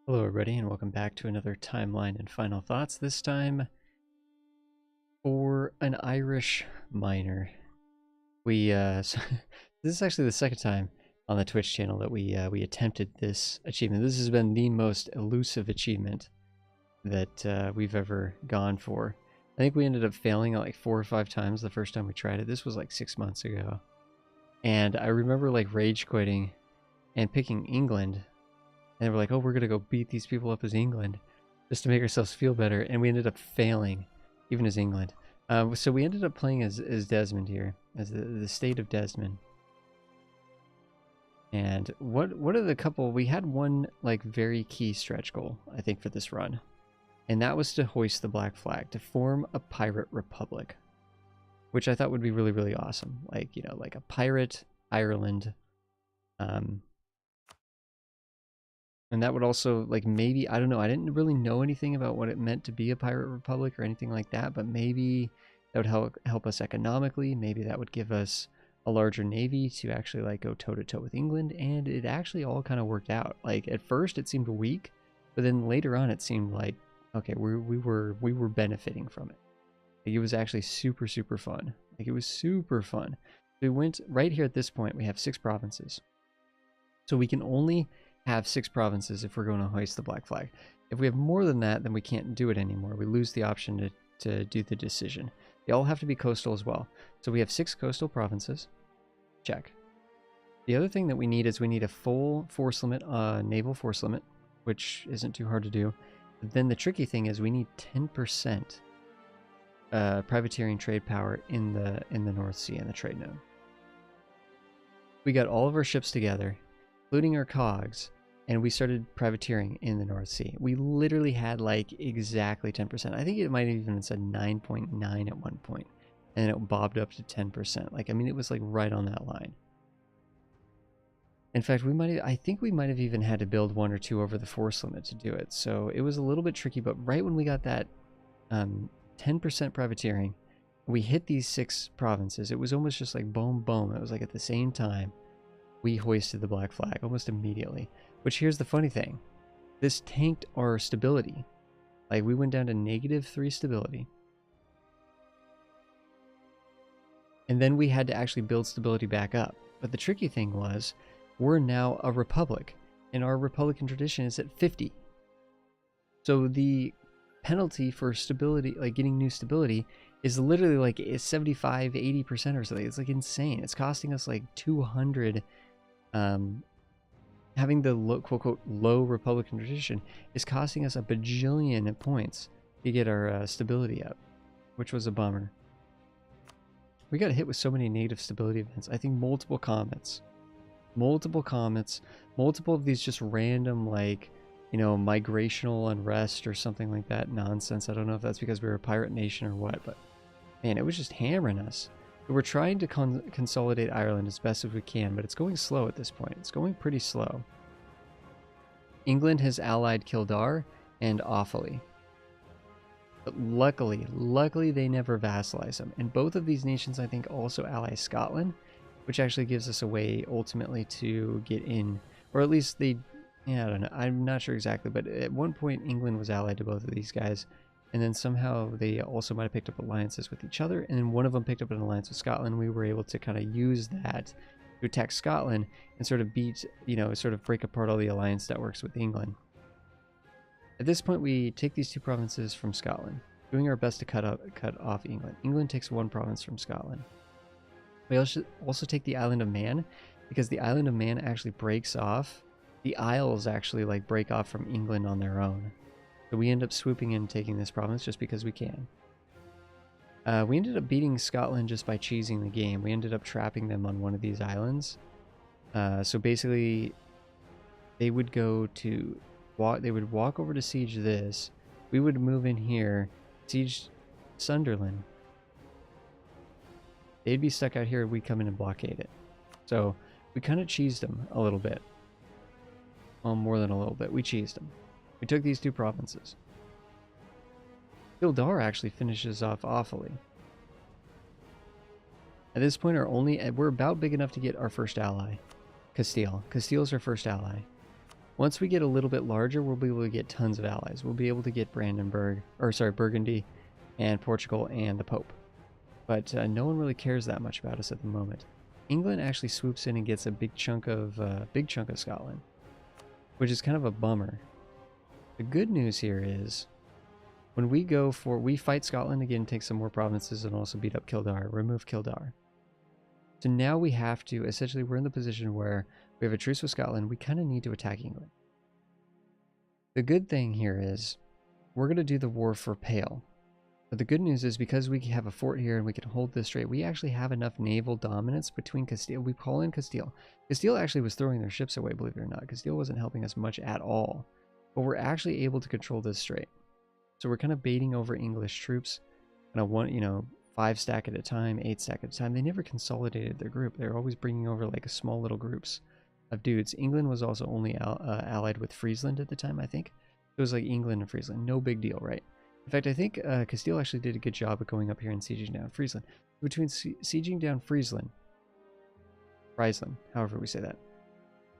Hello everybody and welcome back to another timeline and final thoughts, this time for an Irish miner. So this is actually the second time on the Twitch channel that we attempted this achievement. This has been the most elusive achievement that we've ever gone for. I think we ended up failing like 4 or 5 times the first time we tried it. This was like 6 months ago. And I remember like rage quitting and picking England. And we're like, oh, we're going to go beat these people up as England just to make ourselves feel better. And we ended up failing, even as England. So we ended up playing as Desmond here, as the state of Desmond. And what are the couple... We had one like very key stretch goal, I think, for this run. And that was to hoist the black flag, to form a pirate republic. Which I thought would be really, really awesome. Like, you know, like a pirate Ireland... And that would also, like, maybe, I don't know, I didn't really know anything about what it meant to be a pirate republic or anything like that, but maybe that would help us economically. Maybe that would give us a larger navy to actually, like, go toe-to-toe with England, and it actually all kind of worked out. Like, at first it seemed weak, but then later on it seemed like, okay, we were benefiting from it. Like, it was actually super, super fun. Like, it was super fun. We went, right here at this point, we have 6 provinces. So we can only have 6 provinces if we're going to hoist the black flag. If we have more than that, then we can't do it anymore. We lose the option to do the decision. They all have to be coastal as well. So we have 6 coastal provinces. Check. The other thing that we need is we need a full force limit, naval force limit, which isn't too hard to do. But then the tricky thing is we need 10% privateering trade power in the North Sea and the trade node. We got all of our ships together, including our cogs, and we started privateering in the North Sea. We literally had like exactly 10%. I think it might have even said 9.9 at one point, and then it bobbed up to 10%. Like, I mean, it was like right on that line. In fact, I think we might have even had to build 1 or 2 over the force limit to do it. So it was a little bit tricky, but right when we got that 10% privateering, we hit these 6 provinces. It was almost just like boom, boom. It was like at the same time we hoisted the black flag almost immediately. Which, here's the funny thing. This tanked our stability. Like, we went down to -3 stability. And then we had to actually build stability back up. But the tricky thing was, we're now a republic. And our republican tradition is at 50. So the penalty for stability, like getting new stability, is literally like 75, 80% or something. It's like insane. It's costing us like 200... having the quote-unquote low republican tradition is costing us a bajillion points to get our stability up, which was a bummer. We got hit with so many negative stability events. I think multiple comets, multiple of these just random, like, you know, migrational unrest or something like that nonsense. I don't know if that's because we were a pirate nation or what, but man, it was just hammering us. We're trying to consolidate Ireland as best as we can, but it's going slow at this point. It's going pretty slow. England has allied Kildare and Offaly. But luckily they never vassalize them. And both of these nations, I think, also ally Scotland, which actually gives us a way ultimately to get in, or at least they, yeah, I don't know. I'm not sure exactly, but at one point England was allied to both of these guys. And then somehow they also might have picked up alliances with each other. And then one of them picked up an alliance with Scotland. We were able to kind of use that to attack Scotland and sort of beat, you know, sort of break apart all the alliance networks with England. At this point, we take these 2 provinces from Scotland, doing our best to cut off England. England takes 1 province from Scotland. We also take the island of Man, because the island of Man actually breaks off. The Isles actually, like, break off from England on their own. So we end up swooping in and taking this province just because we can. We ended up beating Scotland just by cheesing the game. We ended up trapping them on one of these islands. So basically, they would walk over to siege this. We would move in here, siege Sunderland. They'd be stuck out here. We'd come in and blockade it. So we kind of cheesed them a little bit. Well, more than a little bit. We cheesed them. We took these 2 provinces. Kildare actually finishes off Offaly. At this point, we're about big enough to get our first ally, Castile. Castile's our first ally. Once we get a little bit larger, we'll be able to get tons of allies. We'll be able to get Burgundy and Portugal and the Pope. But no one really cares that much about us at the moment. England actually swoops in and gets a big chunk of Scotland, which is kind of a bummer. The good news here is when we fight Scotland again, take some more provinces, and also beat up Kildare, remove Kildare. So now we have to, essentially, we're in the position where we have a truce with Scotland. We kind of need to attack England. The good thing here is we're going to do the war for Pale. But the good news is because we have a fort here and we can hold this straight, we actually have enough naval dominance between Castile. We call in Castile. Castile actually was throwing their ships away, believe it or not. Castile wasn't helping us much at all. But we're actually able to control this strait. So we're kind of baiting over English troops. And 5 stack at a time, 8 stack at a time. They never consolidated their group. They were always bringing over like small little groups of dudes. England was also only allied with Friesland at the time, I think. It was like England and Friesland. No big deal, right? In fact, I think Castile actually did a good job of going up here and sieging down Friesland. Between sieging down Friesland, however we say that,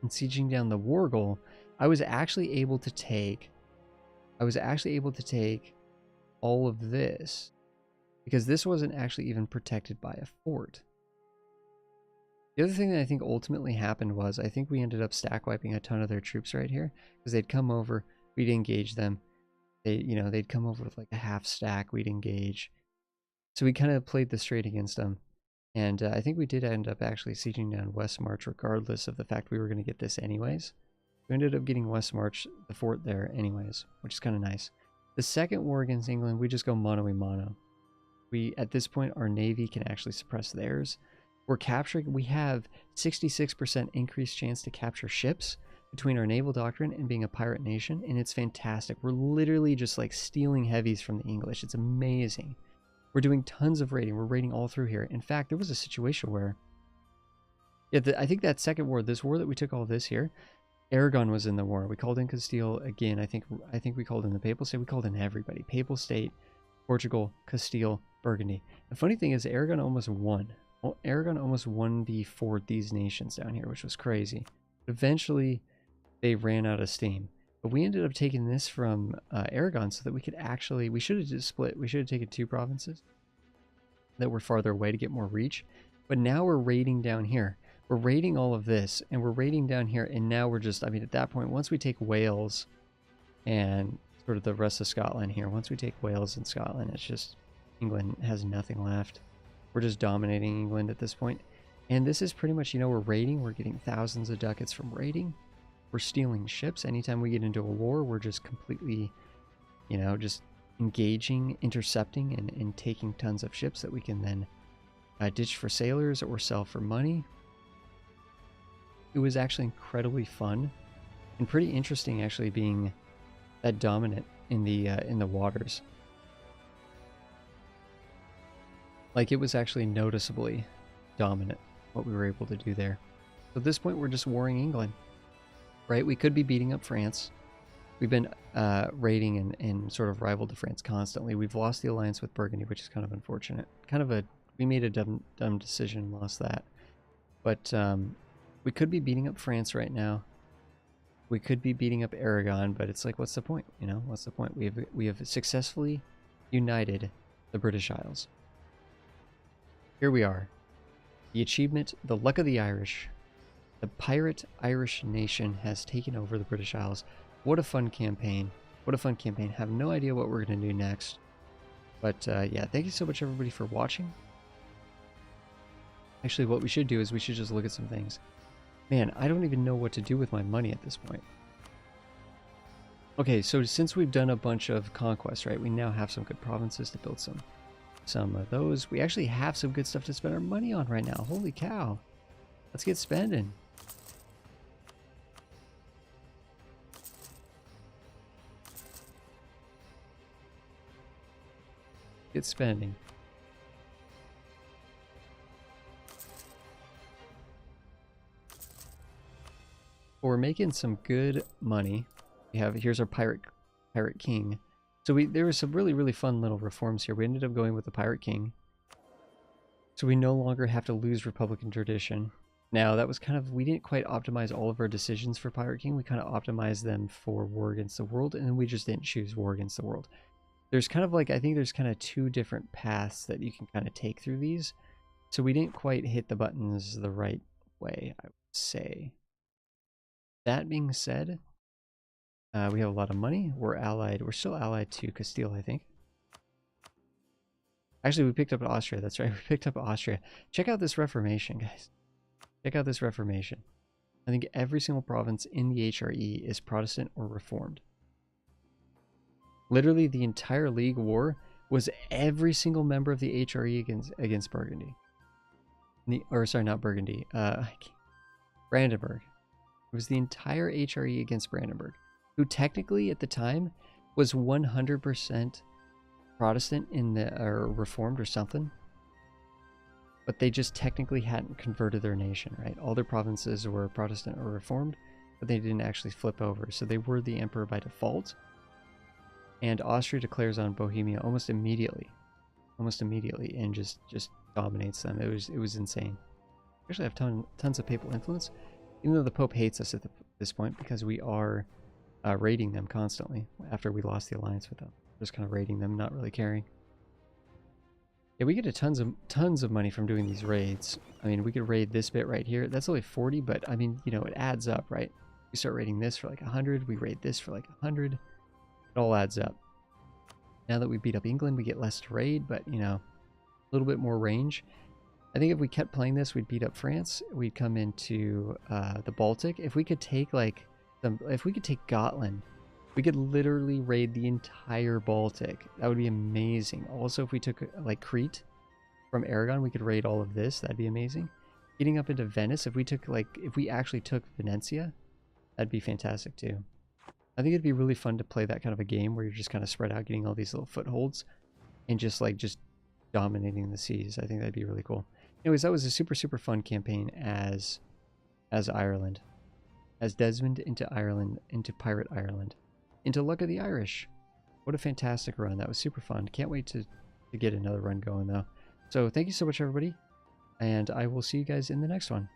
and sieging down the Wargle, I was actually able to take all of this, because this wasn't actually even protected by a fort. The other thing that I think ultimately happened was I think we ended up stack wiping a ton of their troops right here, because they'd come over, we'd engage them. They'd come over with like a half stack, we'd engage. So we kind of played the straight against them. And I think we did end up actually sieging down West March regardless of the fact we were going to get this anyways. We ended up getting West March, the fort there anyways, which is kind of nice. The second war against England, we just go mano-a-mano. At this point, our navy can actually suppress theirs. We have 66% increased chance to capture ships between our naval doctrine and being a pirate nation, and it's fantastic. We're literally just like stealing heavies from the English. It's amazing. We're doing tons of raiding. We're raiding all through here. In fact, there was a situation where, I think that second war, this war that we took all this here, Aragon was in the war. We called in Castile again. I think we called in the Papal State. We called in everybody. Papal State, Portugal, Castile, Burgundy. The funny thing is Aragon almost won. Well, Aragon almost won these nations down here, which was crazy. Eventually, they ran out of steam. But we ended up taking this from Aragon so that we could actually, we should have just split. We should have taken 2 provinces that were farther away to get more reach. But now we're raiding down here. We're raiding all of this, and we're raiding down here, and now we're just, at that point, once we take Wales and sort of the rest of Scotland here, once we take Wales and Scotland, it's just, England has nothing left. We're just dominating England at this point. And this is pretty much, we're raiding. We're getting thousands of ducats from raiding. We're stealing ships. Anytime we get into a war, we're just completely, just engaging, intercepting, and taking tons of ships that we can then ditch for sailors or sell for money. It was actually incredibly fun and pretty interesting, actually, being that dominant in the waters. Like, it was actually noticeably dominant what we were able to do there. So at this point, we're just warring England. Right, we could be beating up France. We've been raiding and sort of rival to France constantly. We've lost the alliance with Burgundy, which is kind of unfortunate. We made a dumb decision and lost that. But we could be beating up France right now. We could be beating up Aragon, but it's like, what's the point? What's the point? We have successfully united the British Isles. Here we are. The achievement, the luck of the Irish. The pirate Irish nation has taken over the British Isles. What a fun campaign. What a fun campaign. Have no idea what we're going to do next. But yeah, thank you so much everybody for watching. Actually, what we should do is we should just look at some things. Man, I don't even know what to do with my money at this point. Okay, so since we've done a bunch of conquests, right, we now have some good provinces to build some of those. We actually have some good stuff to spend our money on right now. Holy cow. Let's get spending. Get spending. Well, we're making some good money. Here's our pirate king. So there was some really fun little reforms here. We ended up going with the pirate king. So we no longer have to lose Republican tradition. Now, that was kind of, we didn't quite optimize all of our decisions for Pirate King. We kind of optimized them for War Against the World, and then we just didn't choose War Against the World. There's kind of like, I think there's kind of two different paths that you can kind of take through these. So we didn't quite hit the buttons the right way, I would say. That being said, we have a lot of money. We're allied. We're still allied to Castile, I think. Actually, we picked up Austria. That's right. We picked up Austria. Check out this Reformation, guys. Check out this Reformation. I think every single province in the HRE is Protestant or Reformed. Literally, the entire League War was every single member of the HRE against Burgundy. Or sorry, not Burgundy. Brandenburg. It was the entire HRE against Brandenburg, who technically at the time was 100% Protestant or Reformed or something. But they just technically hadn't converted their nation, right? All their provinces were Protestant or Reformed, but they didn't actually flip over. So they were the emperor by default. And Austria declares on Bohemia almost immediately, and just dominates them. It was insane. We actually have tons of papal influence, even though the Pope hates us at this point because we are raiding them constantly after we lost the alliance with them. Just kind of raiding them, not really caring. Yeah, we get tons of money from doing these raids. I mean, we could raid this bit right here. That's only 40, but I mean, you know, it adds up, right? We start raiding this for like 100. We raid this for like 100. It all adds up. Now that we beat up England, we get less to raid, but, you know, a little bit more range. I think if we kept playing this, we'd beat up France. We'd come into the Baltic. If we could take like if we could take Gotland, we could literally raid the entire Baltic. That would be amazing. Also, if we took like Crete from Aragon, we could raid all of this. That'd be amazing. Getting up into Venice, if we actually took Venetia, that'd be fantastic too. I think it'd be really fun to play that kind of a game where you're just kind of spread out, getting all these little footholds and just dominating the seas. I think that'd be really cool. Anyways, that was a super, super fun campaign as Ireland. As Desmond into Ireland, into Pirate Ireland. Into Luck of the Irish. What a fantastic run. That was super fun. Can't wait to get another run going though. So thank you so much everybody, and I will see you guys in the next one.